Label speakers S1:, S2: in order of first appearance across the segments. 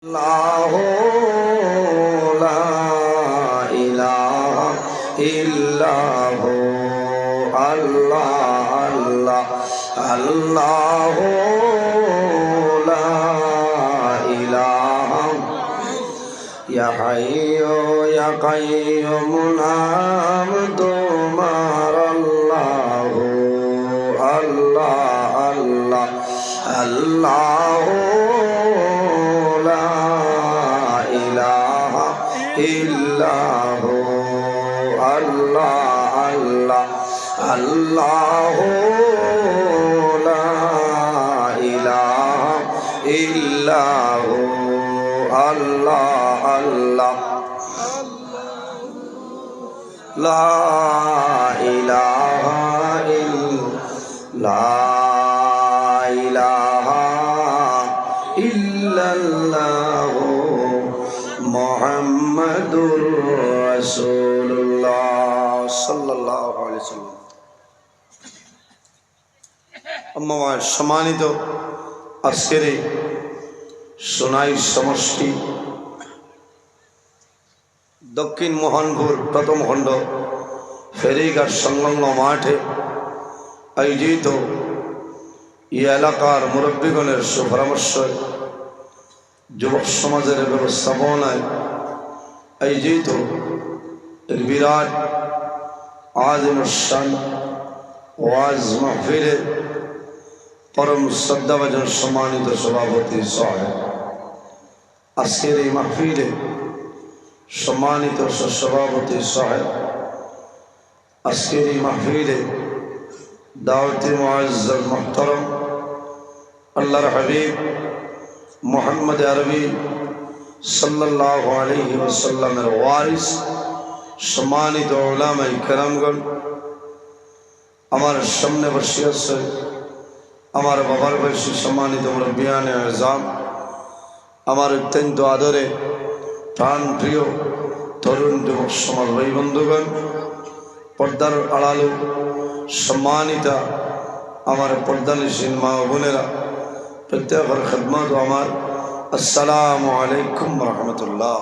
S1: আল্লাহু লা ইলাহা ইল্লাহু আল্লাহ আল্লাহ আল্লাহু লা ইলাহা ইয়া হাইয়্যু ইয়া কাইয়্যুম নাম তোমার আল্লাহু আল্লাহ আল্লাহ আল্লাহু ইল্লাহু আল্লাহ আল্লাহ আল্লাহু লা ইলাহা ইল্লাহু আল্লাহ আল্লাহ লা ইলাহা ইল্লাল্লাহু মুহাম্মাদুর রাসূলুল্লাহ সাল্লাল্লাহু আলাইহি ওয়াসাল্লাম। আমার সম্মানিত আজকের এই সোনাই সমষ্টি দক্ষিণ মোহনপুর প্রথম খণ্ড ফেরিঘাট সংলগ্ন মাঠে আয়োজিত এই এলাকার মুরব্বীগণের সুপরামর্শ যুবক সমাজের ব্যবস্থাপনায় আয়োজিত এক বিরাট আযিমুশ-শান ওয়াজ মাহফিলে পরম শ্রদ্ধাভাজন সম্মানিত সভাপতি সাহেব, আজকের এই মাহফিলে সম্মানিত সভাপতি সাহেব, আজকের এই মাহফিলে দাওয়াতে মুআজ্জাজ মুহতারাম আল্লাহর হাবিব মুহাম্মদ আরবি সাল্লাল্লাহু আলাইহি ওয়াসাল্লামের ওয়ারিস সম্মানিত উলামায়ে কেরামগণ, আমার সামনে বসে আছে আমার বাবার বয়সী সম্মানিত মুরব্বিয়ানে আযম, আমার অত্যন্ত আদরে প্রাণ প্রিয় তরুণ যুবক সমাজ ভাই বন্ধুগণ, পর্দার আড়ালো সম্মানিতা আমার পর্দানিসীন মা বোনেরা, প্রত্যেকের খিদমত আমার আসসালামু আলাইকুম রহমতুল্লাহ।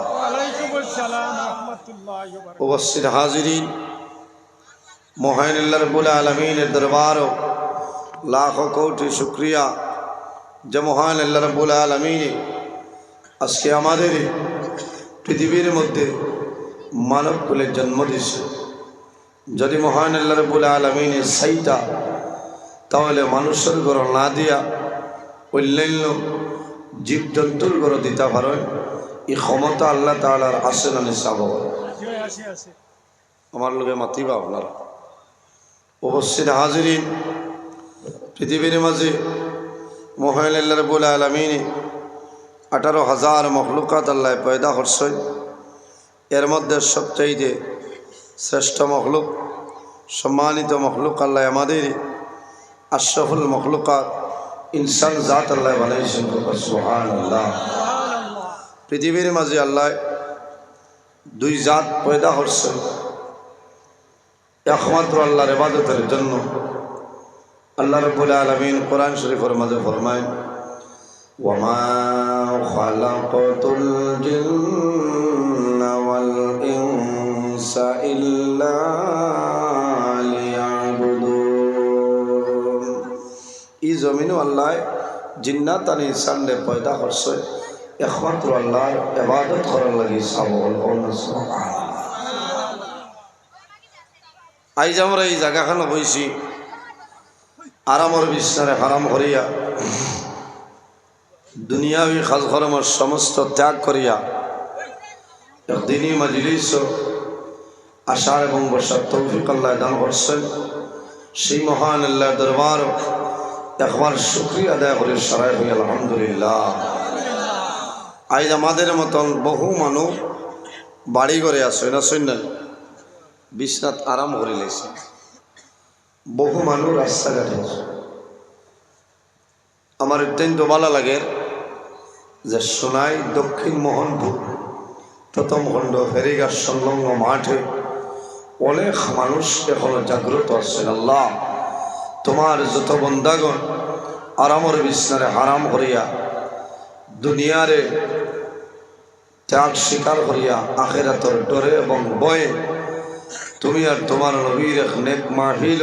S1: উপস্থিত হাজিরিন, মহান আল্লাহ রাব্বুল আলামিনের দরবার লাখো কোটি শুকরিয়া যে মহান আল্লাহ রাব্বুল আলামিন আজকে আমাদের পৃথিবীর মধ্যে মানব কুলে জন্ম দিয়েছে। যদি মহান আল্লাহ রাব্বুল আলামিনের চাইতা তাহলে মানুষের ঘর না দিয়া অন্যান্য জীবজন্তুর ঘর দিতে পারেন, এই ক্ষমতা আল্লাহ তাআলার আছে না নিসাব আমার লোকে মাতিবা আপনারা। উপস্থিত হাজিরিন, পৃথিবীর মাঝে মহান আল্লাহ রাব্বুল আলামিন 18,000 মখলুকাত আল্লাহ পয়দা করছেন। এর মধ্যে সবচাইতে শ্রেষ্ঠ মখলুক সম্মানিত মখলুক আল্লাহ আমাদের আশরাফুল মখলুকাত ইনসান জাত আল্লাহ বানাইছেন। সুবহানাল্লাহ। পৃথিবীর মাঝে আল্লাহ দুই জাত পয়দা করছেন, একমাত্র আল্লাহর ইবাদতের জন্য। আল্লাহ রাব্বুল আলামিন কোরআন শরীফের মাঝে ফরমায়, ওয়ামা খালাকাতুল জিন্না ওয়াল ইনসা ইল্লা লিয়াবুদুন। এই জমিনে আল্লাহ জিন্নাত আর ইনসানরে পয়দা করছে একমাত্র আল্লাহর ইবাদত করার লাগি। আইজ আমরা এই জায়গাখানে বইছি আরামর বিছনারে হারাম করিয়া দুনিয়াবি কাজকর্মের সমস্ত ত্যাগ করিয়া একদিনই মাজলিস আসার এবং বসার তৌফিক আল্লাহ দান করছেন। সেই মহান আল্লাহর দরবার একবার শুকরিয়া আদায় করে সারাই হই আলহামদুলিল্লাহ। আজ আমাদের মতন বহু মানুষ বাড়ি ঘরে আসে না শুন, বিছনাত আরাম করে লেছে, বহু মানুষ রাস্তাঘাটে আছে। আমার অত্যন্ত ভালো লাগে যে সোনাই দক্ষিণ মোহনপুর প্রথম খণ্ড ফেরিঘাট সংলগ্ন মাঠে অনেক মানুষ এখনো জাগ্রত আছেন। আল্লাহ তোমার যত বন্দাগণ আরামর বিছনারে হারাম করিয়া দুনিয়ারে ত্যাগ স্বীকার করিয়া আখিরাতের ডরে এবং ভয়ে তুমি আর তোমার নবীর এক নেক মাহফিল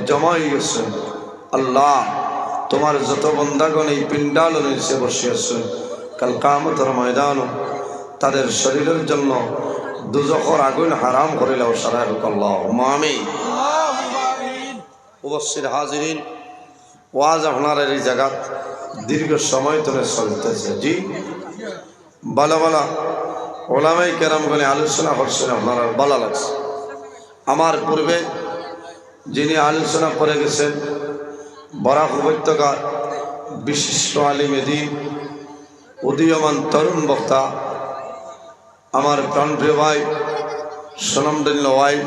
S1: জমাই গেছেন। আল্লাহ, তোমার যত বন্দাগণ এই পিণ্ডাল নিচে বসে আছেন, কাল কিয়ামতের ময়দান তাদের শরীরের জন্য দুজখের আগুন হারাম করিলাও সারাই হোক আল্লাহুম্মা আমিন। উপস্থিত হাজিরিন, ওয়াজ আপনার এই জায়গা দীর্ঘ সময় ধরে চলতেছে। জি, ভালো ভালো ওলামাই কেরামগণে আলোচনা করছেন, আপনার ভালো লাগছে। আমার পূর্বে যিনি আলোচনা করে গেছেন বরাক উপত্যকার বিশিষ্ট আলিমে দ্বীন, উদীয়মান তরুণ বক্তা, আমার প্রাণপ্রিয় ভাই সোনামদুল্লাহ ওয়াইফ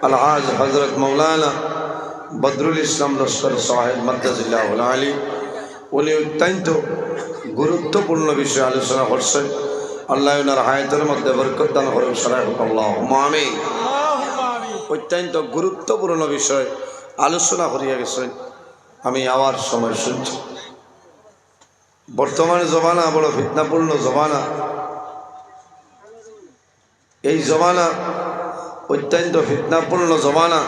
S1: আলহাজ হজরত মৌলানা বদরুল ইসলাম লস্কর সাহেব মাদ্দাজিল্লাহুল আলী, উনি অত্যন্ত গুরুত্বপূর্ণ বিষয়ে আলোচনা করছেন। আল্লাহ ওনার হায়াতের মধ্যে বরকত দান করুন সারাই হোক আল্লাহুম্মা আমিন। অত্যন্ত গুরুত্বপূর্ণ বিষয় আলোচনা করিয়া গেছেন। আমি আওয়ার সময় শুনছি। বর্তমান জমানা বড় ফিতনাপূর্ণ জমানা। এই জমানা অত্যন্ত ফিতনাপূর্ণ জমানা।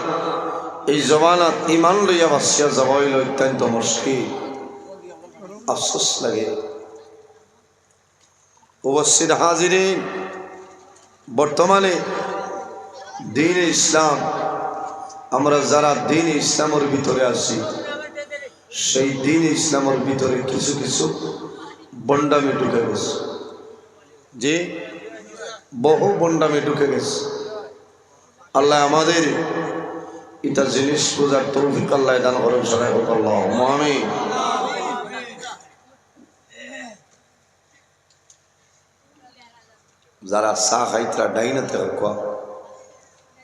S1: এই জমানাত ইমান লইয়া বাঁচিয়া যাব হইল অত্যন্ত মুশকিল। আফসোস লাগে। উপস্থিত হাজিরিন, বর্তমানে দ্বীন ইসলাম, আমরা যারা দ্বীন ইসলামের ভিতরে আছি, সেই দ্বীন ইসলামের ভিতরে কিছু কিছু বন্ডামি ঢুকে গেছে। যে বহু বন্ডামি ঢুকে গেছে। আল্লাহ আমাদের এটা জিনিস বোঝার তৌফিক আল্লাহ দান করেন সবাই হোক আল্লাহুম্মা আমিন। যারা চা খাইতরা ডাইনাতে হোক,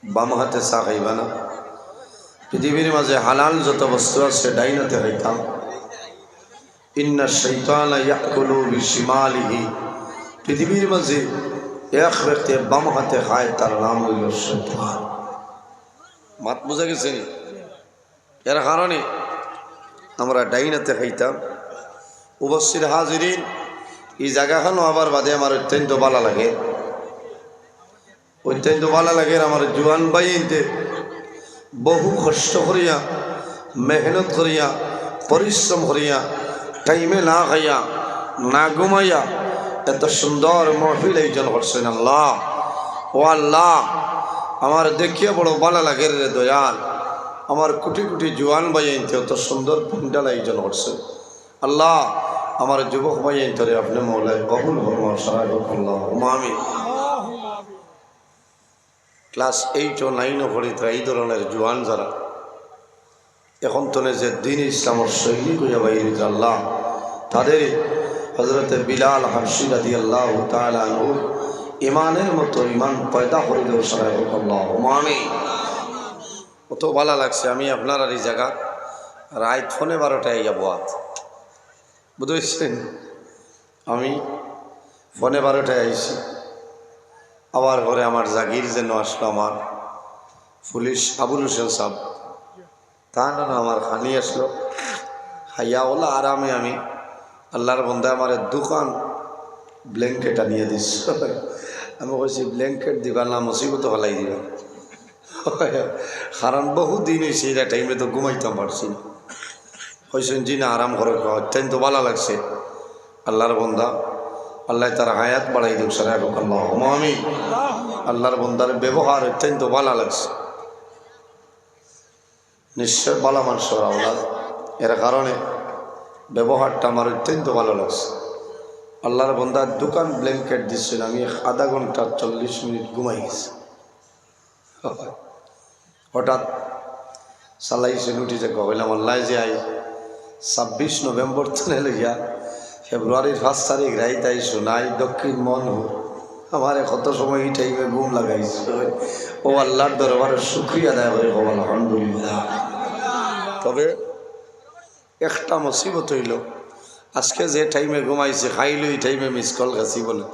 S1: বাম হাতে চা খাইবা না। পৃথিবীর মাঝে হালাল যত বস্তু আছে ডাইনাতে খাইতাম। ইন্না শাইতানা ইয়াকুলু বিশিমালিহি, পৃথিবীর মাঝে এক ব্যক্তি বাম হাতে খায়, তার নাম হইল শয়তান। মাত বোঝা গেছে? এর কারণে আমরা ডাইনাতে খাইতাম। উপস্থিত হাজিরিন, এই জায়গাখানো আবার বাদে আমার অত্যন্ত ভালো লাগে। অত্যন্ত ভালো লাগে আমার জোয়ান বাইনতে বহু কষ্ট করিয়া, মেহনত করিয়া, পরিশ্রম করিয়া, টাইমে না খাইয়া না ঘুমাইয়া এত সুন্দর মহফিল আয়োজন করছেন। আল্লাহ, ও আল্লাহ, আমার দেখিয়া বড় ভালো লাগে রে দয়াল। আমার কোটি কোটি জোয়ান বাইনতে এত সুন্দর প্যান্ডেল আয়োজন করছেন। আল্লাহ, আমার যুবক বাইনতে আপনি মৌলায় কবুল ফরমাও সারা হোক আল্লাহুম্মা আমিন। ক্লাস 8 ও 9 পড়িতে এই ধরনের জোয়ান যারা এখন তো যে দ্বীন ইসলামের শৈলী কইয়া বাইরে, আল্লাহ তাদের হজরতে বিলাল হাবশী রাদিয়াল্লাহু তাআলা আনহু ইমানের মতো ইমান পয়দা করে দেও সারা হোক আল্লাহুম্মা আমিন। কত ভালো লাগছে। আমি আপনার আর এই জায়গা রাত ফোনে 12টায় যাব, বুঝেছেন? আমি ফোনে 12টায় আইছি। আবার ঘরে আমার জাগির যেন আসলো, আমার পুলিশ আবুল হোসেন সাহেব, তা না আমার খানি আসলো। হাইয়া ওলা আরামে আমি আল্লাহর বন্ধা আমার দোকান ব্ল্যাঙ্কেট আনিয়ে দিস। আমি কইছি ব্ল্যাঙ্কেট দিবা না, মুসিবত হলাই দিবা। কারণ বহুদিন হয়েছে এটা টাইমে তো ঘুমাইতাম পারছি না। হয়েছেন জি না, আরাম করে অত্যন্ত ভালো লাগছে। আল্লাহর বন্ধা আল্লাহ তার হায়াত বাড়াই দেব সারা হোক আল্লাহুম্মা আমিন। আল্লাহর বন্দার ব্যবহার অত্যন্ত ভালো লাগছে। নিশ্চয় ভালো মানুষের আওলাদ, এর কারণে ব্যবহারটা আমার অত্যন্ত ভালো লাগছে। আল্লাহর বন্দার দোকান ব্ল্যাঙ্কেট দিচ্ছেন, আমি আধা ঘন্টা 40 মিনিট ঘুমাই গেছি। হঠাৎ চালাইছেন উঠিছে, কইলাম আল্লাহ যে আই 26 নভেম্বর থেকে লইয়া ফেব্রুয়ারির 5 তারিখ রাইত আইসো নাই দক্ষিণ মন আমার কত সময় এই টাইমে ঘুম লাগাইছে। ও আল্লাহর দরবারে শুকরিয়া আদায় করে বল আলহামদুলিল্লাহ। তবে একটা মুসিবত হইল, আজকে যে টাইমে ঘুমাইছে খাইলো এই টাইমে মিস কল গেছি বলে।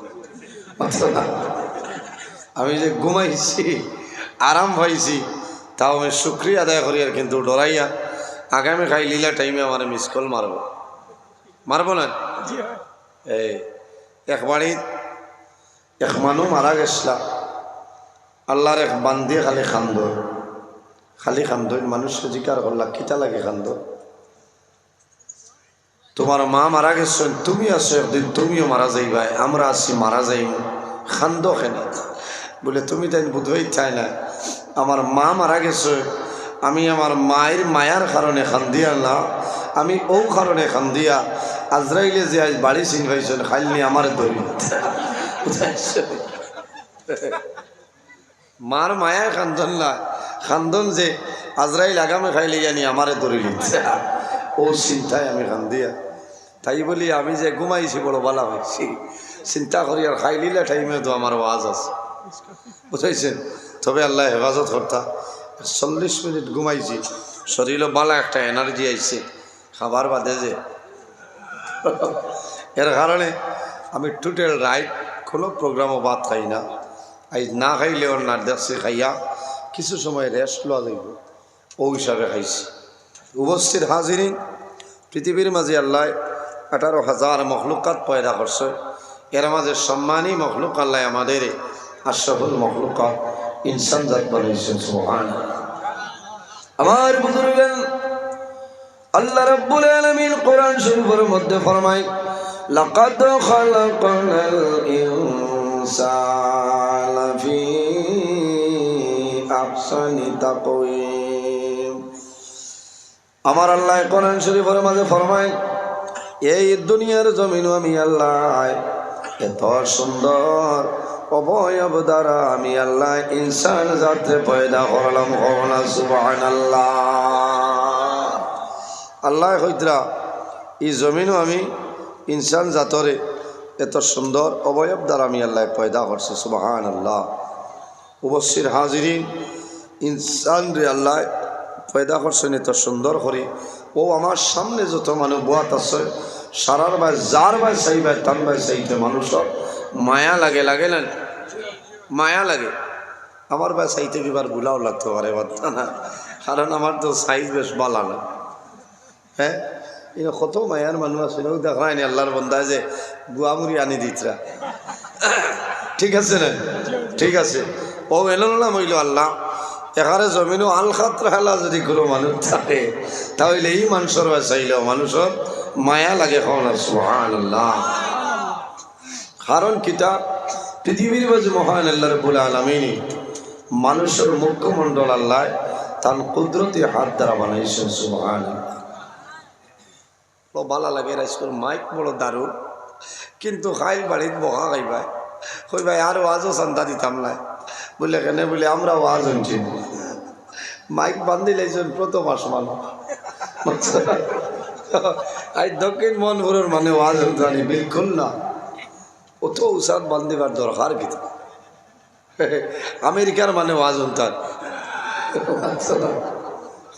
S1: আমি যে ঘুমাইছি আরাম পাইছি, তাও আমি শুকরিয়া আদায় করি। আর কিন্তু ডরাইয়া আগামী খাই লীলা টাইমে আমার মিস কল মারব না। এই একবারই এক মানুষ মারা গেছলা, আল্লাহর এক বান্দিয়ে খালি খান্দ মানুষকে জিকার করলা কিতা লাগে খান্দ? তোমার মা মারা গেছেন, তুমি আছো, একদিন তুমিও মারা যাইবাই, আমরা আছি মারা যাইব, খান্দ কেন? বলে তুমি তাই বুধবাই চাই না, আমার মা মারা গেছে, আমি আমার মায়ের মায়ার কারণে খান্দিয়া না, আমি ও কারণে খান্দিয়া আজরাইলে যে আজ বাড়ি চিনবাইছেন খাইলনি আমার দরি মার মায়ায় খান্দন না, খান্দন যে আজরাইল আগামে খাইলে জানি আমারে দরি লিখছে, ও চিন্তায় আমি খান্দিয়া। তাই বলি আমি যে ঘুমাইছি বড় বালা হয়েছি, চিন্তা করি আর খাইলিলে টাইমে তো আমার ওয়াজ আছে, বুঝাইছেন? তবে আল্লাহ হেফাজত করতা। 40 মিনিট ঘুমাইছি, শরীরও বালা একটা এনার্জি আইছে, খাবার বাদে যে এর কারণে আমি টোটাল রাইট কোনো প্রোগ্রামও বাদ খাই না। আজ না খাইলেও না দেখছি খাইয়া কিছু সময় রেস্ট লওয়া যাইব, ও হিসাবে খাইছি। উপস্থিত হাজিরিন, পৃথিবীর মাঝে আল্লাহ 18,000 মখলুকাত পয়দা করছে, এর মাঝে সম্মানী মখলুক আল্লাহ আমাদের আশরাফুল মখলুকাত ইনসান জাত বানাইছেন। সুবহানাল্লাহ। আমার বুজুর্গান, আল্লাহ রাব্বুল আলামিন কোরআন শরীফের মধ্যে ফরমায়, লাকাদ খালাকনাল ইনসানা ফি আহসানি তাকওয়িম। আমার আল্লাহ কোরআন শরীফের মধ্যে ফরমায়, এই দুনিয়ার জমিন আমি আল্লাহ এত সুন্দর অবয়ব দ্বারা আমি আল্লাহ ইনসান জাতে পয়দা করলাম। সুবহানাল্লাহ। আল্লাহ কইতরা এই জমিনও আমি ইনসান জাতরে এত সুন্দর অবয়ব দ্বারা আমি আল্লাহ পয়দা করছি। সুবহানাল্লাহ। উপস্থিত হাজিরিন, ইনসান রে আল্লাহ পয়দা করছেন এত সুন্দর করে, ও আমার সামনে যত মানুষ বোয়াত আছে সারার বাই যার বাই চাই বাই তার বাই চাইতে মানুষের মায়া লাগে, লাগে না? মায়া লাগে। আমার বাই চাইতে কিবার গুলাও লাগতে পারে বার্তা না, কারণ আমার তো সাইজ বেশ বালা না। হ্যাঁ, এটা কত মায়ার মানুষ আছে, দেখা হয়নি আল্লাহর বন্দায় যে গুয়ামুড়ি আনি দিতরা, ঠিক আছে না? ঠিক আছে, ও এলো না মইল আল্লাহ এখানে জমিনও আল খাতরা হেলা যদি কোনো মানুষ থাকে তাহলে এই মানুষের চাইলেও মানুষের মায়া লাগে। সুবহানাল্লাহ। কারণ কিতা পৃথিবীর মাঝে মহান আল্লাহ রাব্বুল আলামিন মানুষের মুখমণ্ডল আল্লাহ তার কুদরতি হাত দ্বারা বানাইছেন। সুবহানাল্লাহ। ভালো লাগে রাইস্কুল মাইক বড় দারুণ, কিন্তু খাইল বাড়িত বকা খাইবাই কই ভাই আর ওয়াজও চান্দা দিতাম না। বলে কেন? বলে আমরা ওয়াজ শুনছি, মাইক বান্ধি লাইছেন প্রথম আসমান আজ দক্ষিণ মনপুরের মানে ওয়াজ জানি বিলকুল না, অত উসাদ বান্ধিবার দরকার কিতা? আমেরিকার মানে ওয়াজ শুনতার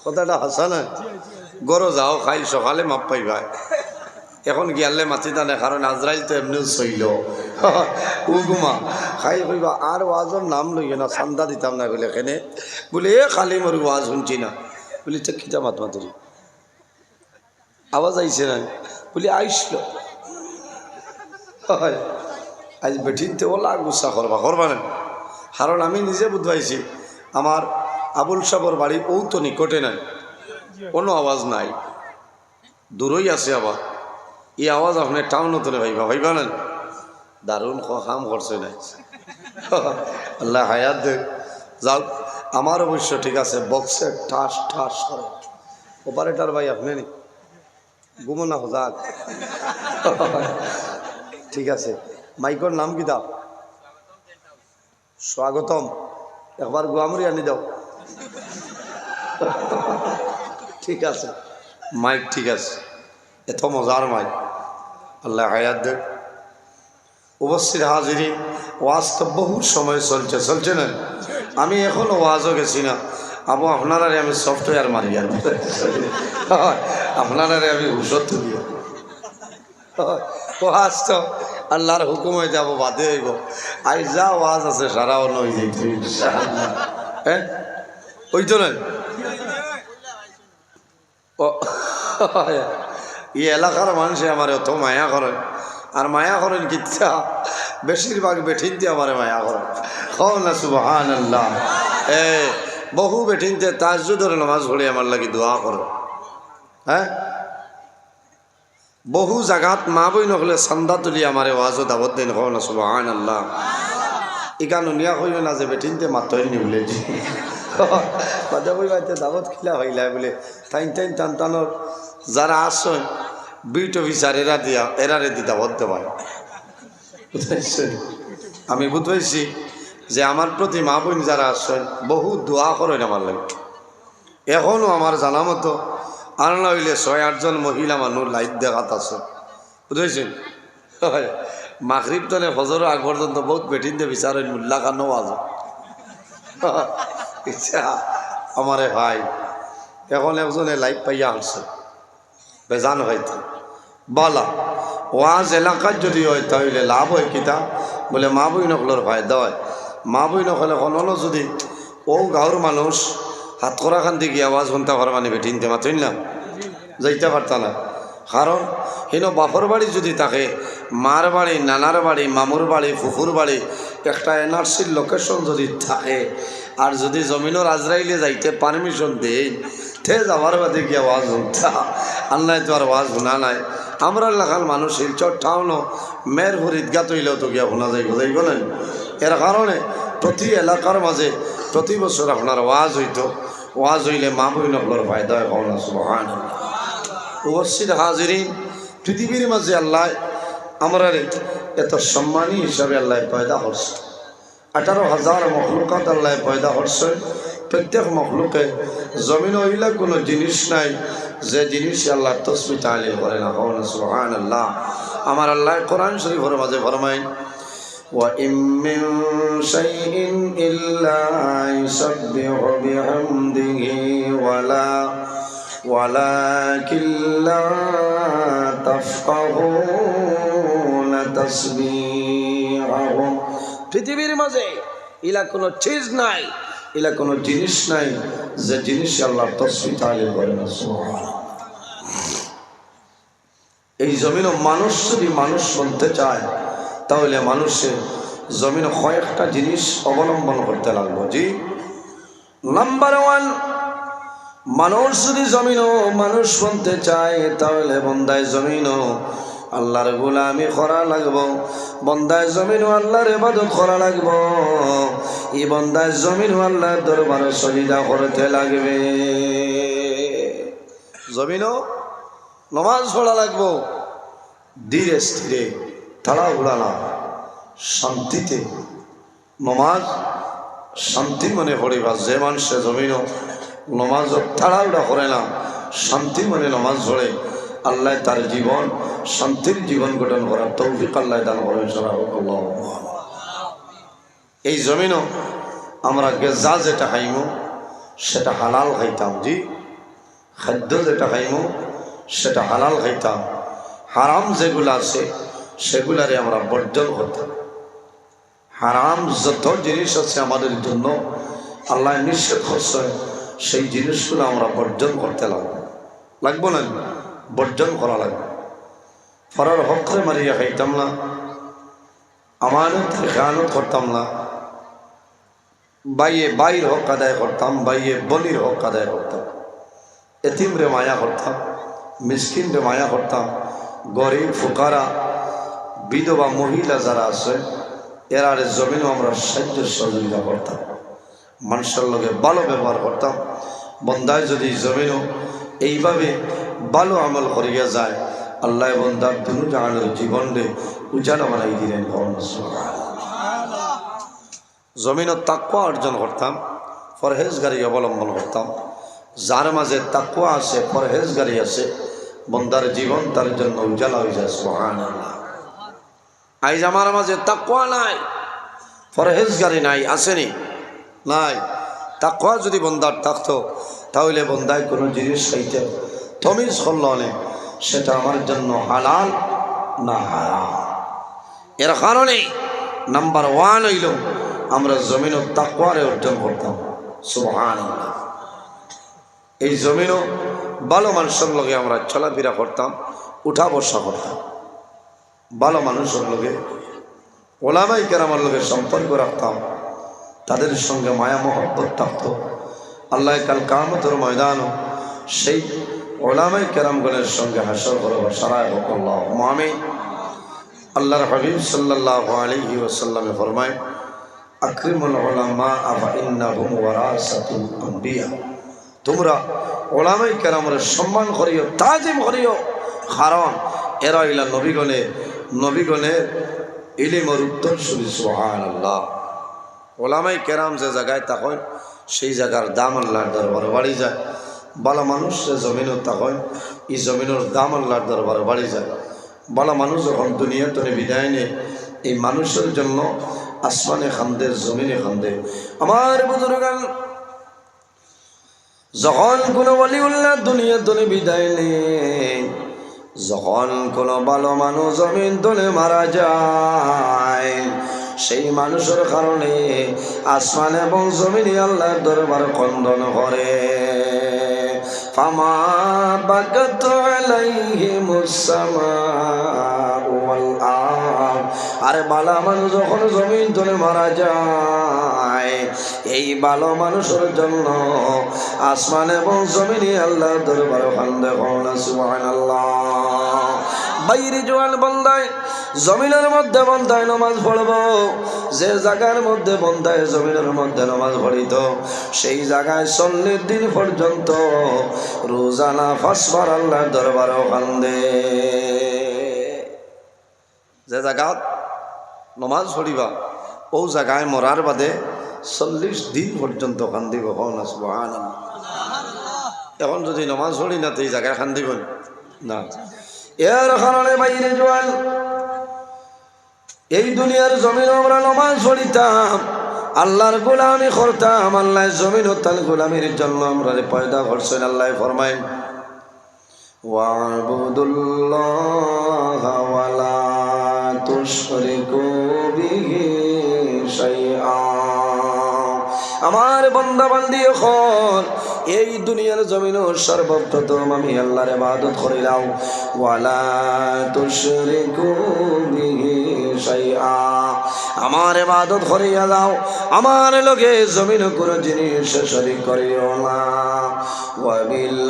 S1: কথাটা হাসা না? গরো যাও খাইল সকালে মাপ পাইবা, এখন গিয়ালে মাতি টানে, কারণ আজরাইল তো এমনিও সইল উগুমা খাই কইবা আর ওয়াজের নাম লইয়ে না, চান্দা দিতাম না। বলে এখানে বলে এ খালি মোর ওয়াজ শুনছি না। বলি তো কিতা মাত মাতুরি আওয়াজ আইছে না? বলি আইসল আজ বেঠিনতে ওলা গুসা করবা না, কারণ আমি নিজে বুঝবাইছি আমার আবুল সাবর বাড়ি ও তো নিকটে নাই, কোনো আওয়াজ নাই, দূরই আছে। আবার এই আওয়াজ আপনার টাউনও তোলে ভাইবা না? দারুণ কাম করছে না, আল্লাহ হায়াত দেখ। যাও, আমার অবশ্য ঠিক আছে, বক্সে ঠাস ঠাস করে অপারেটার ভাই আপনি নি ঘুমো না যাক, ঠিক আছে। মাইকর নাম কি দাও? স্বাগতম। একবার গুয়ামুড়ি আনি দাও, ঠিক আছে। মাইক ঠিক আছে, এত মজার মাইক, আল্লাহ হায়াত দেখ। উপস্থিত হাজিরিন, ওয়াজ তো বহু সময় চলছে না? আমি এখনো ওয়াজও গেছি না। আবু আপনারারে আমি সফটওয়্যার মারি আর আপনারারে আমি হুশত তুলি। ওয়াজ তো আল্লাহর হুকুমে যাব, বাদে হইব। আই যা ওয়াজ আছে সারাও নই যাইতে, হ্যাঁ ওই তো নয়। ও এই এলাকার মানুষে আমার এত মায়া করে, আর মায়া করেন কিচ্ছা বেশিরভাগ বেঠিনতে আমার মায়া করেন খাও না সুবহানাল্লাহ। বহু বেঠিনতে তাহাজ্জুদের নামাজ পড়ে আমার লাগি দোয়া করে। হ্যাঁ, বহু জায়গাত মা বই নকলে চান্দা তুলি আমার ওয়াজও দাবত দিন খাও না সুবহানাল্লাহ। ইকা নুনিয়া কইও না যে বেঠিনতে মাতই নি বলে বাদা বই বাড়িতে দাবত খিলা হইলা বলে টাইন টাইন টান টানোর যারা আসছেন বিট অফিসার এরারে দি দাবত দেওয়া। আমি বুঝাইছি যে আমার প্রতি মা বোন যারা আসছেন বহু দোয়া করেন আমার লাগে। এখনও আমার জানা মতো আর না হইলে ৬-৮ জন মহিলা মানুষ লাইট দেখাত আছে, বুঝেছেন। মাগরিব তলে ফজর আগ পর্যন্ত বহুত বেঠিন দিয়ে বিচারেন মুল্লা খানো আজ ইচ্ছা আমারে ভাই। এখন একজনে লাইট পাইয়া আসছে বেজান হয়তো বলা ওয়াজ এলাকার যদি হয় তাহলে লাভ হয় কিতা বলে মা বই নকলের ফায়দা হয়। মা বই নকলে কোনো যদি ও গাঁর মানুষ হাত করা খান দিকে আওয়াজ শুনতে পার মানে বেঠিনতে মাতই না যাইতে পারত না। কারণ হেন বাপর বাড়ি যদি থাকে, মার বাড়ি, নানার বাড়ি, মামুর বাড়ি, ফুফুর বাড়ি একটা এনআরসির লোকেশন যদি থাকে আর যদি জমিনের আজরাইলে যাইতে পারমিশন দেই তে যাওয়ার বাদে গিয়ে আওয়াজ শুনতা আল্লাহ তো আর আওয়াজ শোনা নাই। আমরা এলাকার মানুষ শিলচর টাউন মেয়ের ভর ঈদগা তৈলেও তো গিয়া শোনা যাই বোঝাই বলেন। এর কারণে প্রতি এলাকার মাঝে প্রতি বছর আপনার ওয়াজ হইতো, ওয়াজ হইলে মা বই নকলের ফায়দা হয় কওনা সুবহানাল্লাহ। উপস্থিত হাজিরিন, পৃথিবীর মাঝে আল্লাহ আমরা এত সম্মানী হিসাবে আল্লাহ পয়দা করছে। 18,000 মখলুকাত আল্লাহ পয়দা করছে। প্রত্যেক মখলুকে জমিন হইলা কোনো জিনিস নাই যে জিনিস আল্লাহ তসবিহ তাহলিল করে না কওনা সুবহানাল্লাহ। আমার আল্লাহ কোরআন শরীফের মাঝে ফরমায় وَإِن مِّن شَيْءٍ إِلَّا يُسَبِّحُ بِحَمْدِهِ وَلَكِن لَّا تَفْقَهُونَ تَسْبِيحَهُمْ। পৃথিবীর মাঝে ইলা কোনো চিজ নাই, ইলা কোনো জিনিস নাই যে জিনিস আল্লাহর তাসবিহ তাহলিল করে না সুবহানাল্লাহ। এই জমিনে মানুষ যদি মানুষ বলতে চায় তাহলে মানুষের জমিনে কয়েকটা জিনিস অবলম্বন করতে লাগলো। জি, নাম্বার 1, মানুষ যদি জমিনও মানুষ বলতে চায় তাহলে বন্দায় জমিনও আল্লাহর গোলামি করা লাগবো, বন্দায় জমিনও আল্লাহর ইবাদত করা লাগবো, এই বন্দায় জমিনও আল্লাহর দরবারে সজদা করতে লাগবে। জমিনও নামাজ পড়া লাগবো ধীরে স্থিরে, তাড়াহুড়া না, শান্তিতে নমাজ শান্তি মনে পড়িবা। যে মানুষে জমিনও নমাজ তাড়াহুড়া করে না, শান্তি মনে নমাজ পড়ে, আল্লাহ তার জীবন শান্তির জীবন গঠন করার তৌফিক আল্লাহ দান করেন। এই জমিনও আমরা গেজা যেটা খাইমু সেটা হালাল খাইতাম। জি, খাদ্য যেটা খাইমু সেটা হালাল খাইতাম। হারাম যেগুলো আছে সেগুলারে আমরা বর্জন করতাম। হারাম যত জিনিস আছে আমাদের জন্য আল্লাহ নিষেধ করছে সেই জিনিসগুলো আমরা বর্জন করতে লাগবো না, বর্জন করা লাগবে। ফরার হকরে মারিয়া খাইতাম না, আমানত খেয়ানত করতাম না, বাইর হক আদায় করতাম, বনির হক আদায় করতাম, এতিমরে মায়া করতাম, মিসকিনরে মায়া করতাম, গরিব ফুকারা বিধবা মহিলা যারা আছে এরারে জমিনও আমরা সাহায্য সহযোগিতা করতাম, মানুষের লগে ভালো ব্যবহার করতাম। বন্দায় যদি জমিনও এইভাবে ভালো আমল করিয়া যায় আল্লাহ বন্দার দুনু জাহানের জীবনে উজালা বানাই দিলেন। জমিনও তাকওয়া অর্জন করতাম, পরহেজগারি অবলম্বন করতাম। যার মাঝে তাকওয়া আছে, পরহেজগারি আছে, বন্দার জীবন তার জন্য উজালা হয়ে যায়। সুবহানাল্লাহ। আইজ আমার মাঝে তাকওয়া নাই, পরহেজগারি নাই, আসেনি নাই। তাকওয়া যদি বন্দার থাকতো তাহলে বন্দায় কোনো জিনিস খাইতে তমিজ করলো না, সেটা আমার জন্য হালাল না হারাম। এর কারণে নাম্বার 1 হইল আমরা জমিনও তাকওয়ারে অর্জন করতাম। সুবহানাল্লাহ। এই জমিনও ভালো মানুষের লগে আমরা চলাফেরা করতাম, উঠা বসা করতাম। ভালো মানুষের লোকে ওলামাই কেরামের লোকের সম্পর্ক রাখতাম, তাদের সঙ্গে মায়া মহব্বত থাকত। আল্লাহ কাল কিয়ামতের ময়দানও সেই ওলামাই কেরামগণের সঙ্গে হাসর করব সারায় হোক আল্লাহুম্মা আমিন। আল্লাহর হাবিব সাল্লাল্লাহু আলাইহি ওয়াসাল্লামে ফরমায়, আকরিমুল উলামা ফা ইন্নাহুম ওয়ারাসাতুল আম্বিয়া, তোমরা ওলামাই কেরামের সম্মান করিও, তাজিম করিও, কারণ এরা হইলা নবীগণের ইলমের উত্তরসূরি। সুবহানাল্লাহ। ওলামাই কেরাম যে জায়গায় থাকেন সেই জায়গার দাম আল্লাহর দরবারে বাড়ি যায়। ভালো মানুষ যে জমিনও থাকেন এই জমিনের দাম আল্লাহর দরবারে বাড়ি যায়। ভালো মানুষ যখন দুনিয়াতে বিদায় নেয় এই মানুষের জন্য আসমানে খান্দে, জমিনে খান্দে। আমার বুজুর্গান, যখন কোনো ওলিউল্লাহ দুনিয়াতে বিদায় নেয়, যখন কোনো ভালো মানুষ জমিন তলে মারা যায়, সেই মানুষের কারণে আসমান এবং জমিনে আল্লাহর দরবার খণ্ডন করে। ফামা বাকাত আলাইহিমুস সামাউ ওয়াল আরদ, আরে ভালো মানুষ যখন জমিন তলে মারা যায়, এই ভালো মানুষের জন্য আসমান এবং জমিনে আল্লাহর দরবার খণ্ডন করে। সুবহানাল্লাহ। বাইরে জোয়ান বন্দায় জমিনের মধ্যে বন্দায় নামাজ পড়ব, যে জায়গার মধ্যে বন্দায় জমিনের মধ্যে নামাজ পড়িত, সেই জায়গায় 40 দিন পর্যন্ত রোজানা 5 বার আল্লাহর দরবারে কান্দে। যে জায়গা নামাজ পড়িবা ও জায়গায় মরার বাদে 40 দিন পর্যন্ত কান্দিব। সুবহানাল্লাহ। এখন যদি নামাজ পড়ি না তো এই জায়গায় কান্দিব না। এর কারণে বাইরে জোয়ান এই দুনিয়ার জমিন আমরা নামাজ পড়িতাম, আল্লাহর গোলামি করতাম। আল্লাহ জমিন ও তার গোলামির জন্য আমরা পয়দা করছেন। আল্লাহ ফরমায়, ওয়াবুদুল্লাহ ওয়ালা তুশরিকু বিহি শাইআ। আমার বান্দা বান্দি এখন এই দুনিয়ার জমিনও সর্বপ্রথম আমি আল্লাহর ইবাদত করিলাম। ওয়ালা তুশরিকু বিহি শাইআ, আমার ইবাদত করিয়া যাও, আমার লগে জমিন কোনো জিনিস শরীক করিও না। ওয়া বিল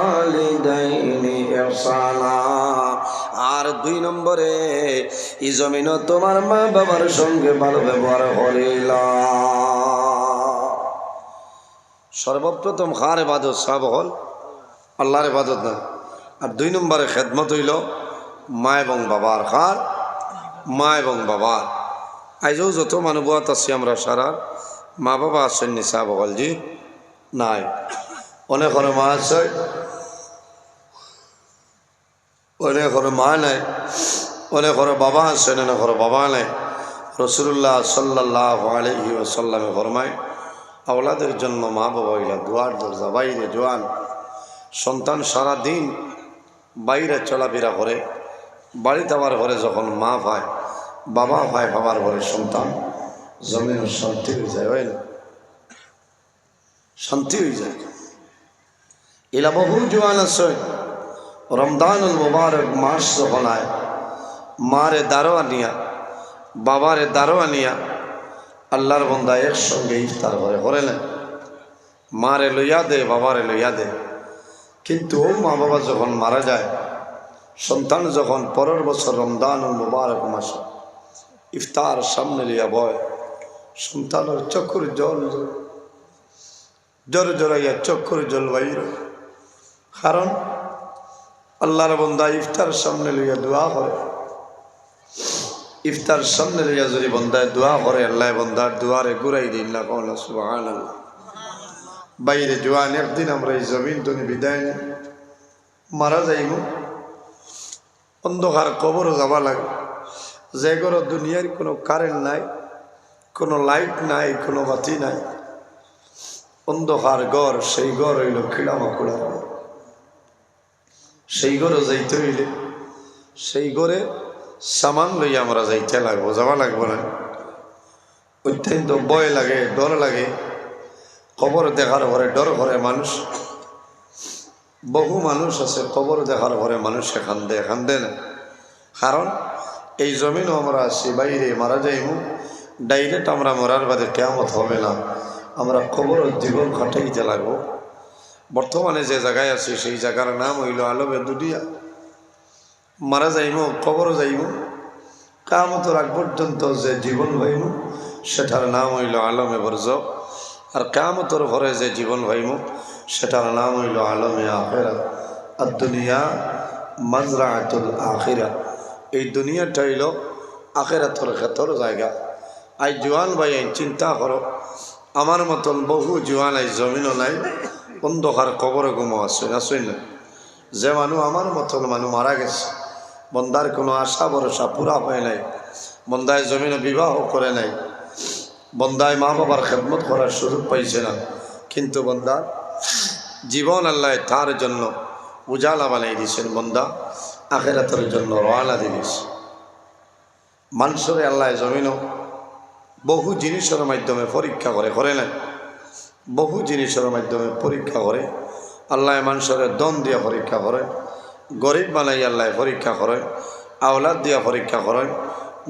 S1: ওয়ালিদাইনি ইহসানা, আর 2 নম্বরে এই জমিন তোমার মা বাবার সঙ্গে ভালো ব্যবহার করিলা। সর্বপ্রথম কার ইবাদত? সব হল আল্লাহর ইবাদত না। আর 2 নম্বরে খেদমত হইল মা এবং বাবার। কার? মা এবং বাবার। আজও যত মানবত আছি আমরা সারা মা বাবা আছেন নি? সাহ বল জি নাই। অনেকের মা আছে, অনেকের মা নাই, অনেকের বাবা আছেন, অনেকের বাবা নাই। রাসূলুল্লাহ সাল্লাল্লাহু আলাইহি ওয়াসাল্লামে ফরমায়, আওলাদের জন্য মা বাবা হইলা দুয়ার দরজা। বাইরে জোয়ান সন্তান সারা দিন বাইরে চলাফেরা করে, বাড়িতে আবার ঘরে যখন মা পায়, বাবা পায়, বাবার ঘরে সন্তান, জমিনের শান্তি হয়ে যায়। হয় না? শান্তি হয়ে যায়। এলা বহু জোয়ান আছে রমদানুল মুবারক মাস যখন আয়, মারে দারো আনিয়া, বাবারে দারো আনিয়া আল্লাহর বন্দা একসঙ্গে ইফতার করে না। মারে লইয়া দে, বাবারে লইয়া দে। কিন্তু ও মা বাবা যখন মারা যায়, সন্তান যখন পরের বছর রমদানুল মুবারক মাসে ইফতার সামনে লিয়া বয়, সন্তানের চক্ষুর জল জোর জোরাইয়া চক্ষুর জল বাইর। কারণ আল্লাহর বন্দা ইফতার সামনে লইয়া দোয়া করে। ইফতার সামনে লইয়া যদি বন্দায় দোয়া করে, আল্লাহ বন্দার দোয়ারে ঘুরাই দিন না। কওনা সুবহানাল্লাহ। বাইরে জোয়ান একদিন আমরা এই জমিন তো বিদায় নেই, মারা যাইব, অন্ধকার কবরও যাবা লাগে। যে ঘর দুনিয়ার কোনো কারেন্ট নাই, কোনো লাইট নাই, কোনো বাতি নাই, অন্ধকার ঘর, সেই ঘর হইল খিড়ামাকুড়া। সেই ঘরে যাইতে হইলে সেই ঘরে সামান লইয়া আমরা যাইতে লাগবো, যাওয়া লাগবো না। অত্যন্ত ভয় লাগে, ডর লাগে। কবর দেখার ঘরে ডর করে মানুষ। বহু মানুষ আছে কবর দেখার ঘরে মানুষে কান্দে না। কারণ এই জমিনও আমরা আছি, বাইরে মারা যাইমু, ডাইরেক্ট আমরা মরার বাদে কিয়ামত হবে না, আমরা কবর জীবন কাটাইতে লাগবো। বর্তমানে যে জায়গায় আছি সেই জায়গার নাম হইল আলমে দুনিয়া। মারা যাইমু, কবরও যাইমু, কিয়ামতের আগ পর্যন্ত যে জীবন হইমু সেটার নাম হইল আলমে বরজখ। আর কিয়ামতের পরে যে জীবন হইমু সেটার নাম হইল আলমে আখিরাত। আর দুনিয়া মাজরাআতুল আখিরা, এই দুনিয়াটা হইল আখিরাতের ক্ষেত্র জায়গা। আই জোয়ান ভাই চিন্তা করো, আমার মতন বহু জোয়ান এই জমিনও নাই, অন্ধকার কবরে ঘুমো আছে না। যে মানুষ আমার মতন মানুষ মারা গেছে, বন্দার কোনো আশা ভরসা পুরা হয় নাই, বন্দায় জমিনে বিবাহ করে নাই, বন্দায় মা বাবার খেদমত করার সুযোগ পাইছে না, কিন্তু বন্দা জীবন আল্লাহ তার জন্য উজালা বানাই দিয়েছেন, বন্দা আখিরাতের জন্য রওনা দিয়েছে। মানুষের আল্লাহ জমিনও বহু জিনিসের মাধ্যমে পরীক্ষা করে না, বহু জিনিসের মাধ্যমে পরীক্ষা করে। আল্লাহ মানুষের দন দিয়া পরীক্ষা করে, গরিব বানাই আল্লাহ পরীক্ষা করে, আওলাদ দিয়া পরীক্ষা করে,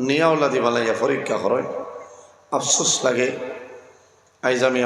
S1: নিয়া আওলাদি বানাইয়া পরীক্ষা করে। আফসোস লাগে আইজ আমি